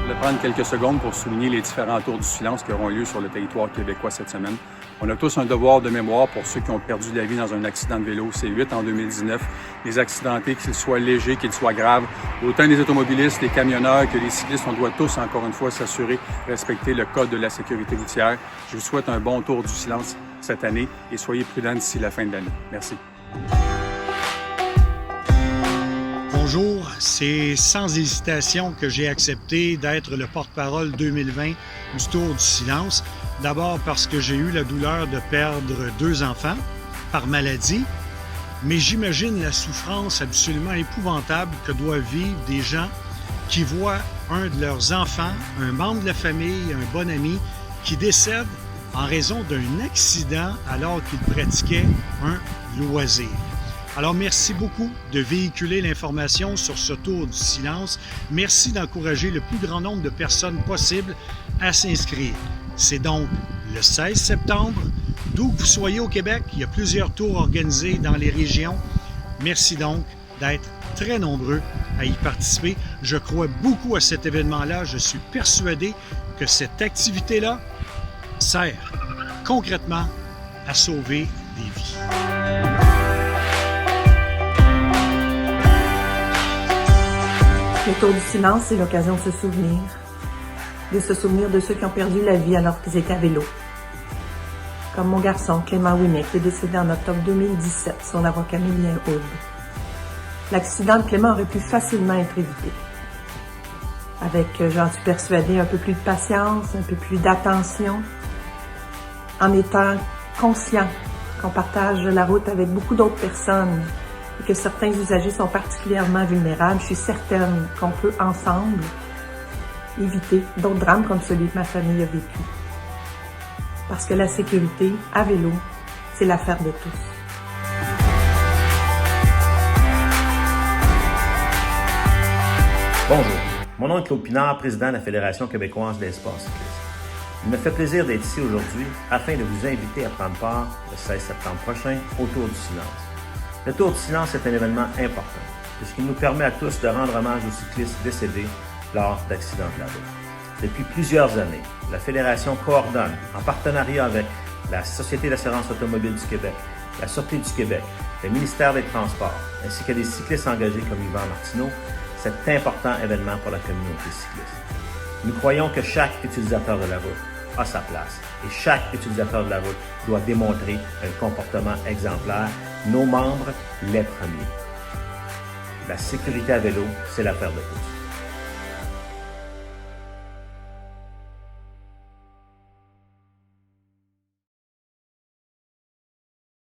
Je vais prendre quelques secondes pour souligner les différents tours du silence qui auront lieu sur le territoire québécois cette semaine. On a tous un devoir de mémoire pour ceux qui ont perdu la vie dans un accident de vélo. C'est 8 en 2019. Les accidentés, qu'ils soient légers, qu'ils soient graves, autant les automobilistes, les camionneurs que les cyclistes, on doit tous, encore une fois, s'assurer de respecter le code de la sécurité routière. Je vous souhaite un bon tour du silence cette année et soyez prudents d'ici la fin de l'année. Merci. Bonjour, c'est sans hésitation que j'ai accepté d'être le porte-parole 2020 du Tour du silence. D'abord parce que j'ai eu la douleur de perdre 2 enfants par maladie, mais j'imagine la souffrance absolument épouvantable que doivent vivre des gens qui voient un de leurs enfants, un membre de la famille, un bon ami, qui décède en raison d'un accident alors qu'il pratiquait un loisir. Alors, merci beaucoup de véhiculer l'information sur ce Tour du silence. Merci d'encourager le plus grand nombre de personnes possible à s'inscrire. C'est donc le 16 septembre. D'où que vous soyez au Québec, il y a plusieurs tours organisés dans les régions. Merci donc d'être très nombreux à y participer. Je crois beaucoup à cet événement-là. Je suis persuadé que cette activité-là sert concrètement à sauver des vies. Le Tour du silence, c'est l'occasion de se souvenir de ceux qui ont perdu la vie alors qu'ils étaient à vélo. Comme mon garçon, Clément Ouimet, qui est décédé en octobre 2017 sur la voie Camillien-Houde. L'accident de Clément aurait pu facilement être évité. Avec, j'en suis persuadée, un peu plus de patience, un peu plus d'attention, en étant conscient qu'on partage la route avec beaucoup d'autres personnes, et que certains usagers sont particulièrement vulnérables, je suis certaine qu'on peut ensemble éviter d'autres drames comme celui que ma famille a vécu. Parce que la sécurité à vélo, c'est l'affaire de tous. Bonjour, mon nom est Claude Pinard, président de la Fédération québécoise des sports cyclistes. Il me fait plaisir d'être ici aujourd'hui afin de vous inviter à prendre part le 16 septembre prochain au Tour du silence. Le Tour du silence est un événement important, puisqu'il nous permet à tous de rendre hommage aux cyclistes décédés lors d'accidents de la route. Depuis plusieurs années, la Fédération coordonne, en partenariat avec la Société d'assurance automobile du Québec, la Sûreté du Québec, le ministère des Transports, ainsi que des cyclistes engagés comme Yvan Martineau, cet important événement pour la communauté cycliste. Nous croyons que chaque utilisateur de la route a sa place et chaque utilisateur de la route doit démontrer un comportement exemplaire. Nos membres, les premiers. La sécurité à vélo, c'est l'affaire de tous.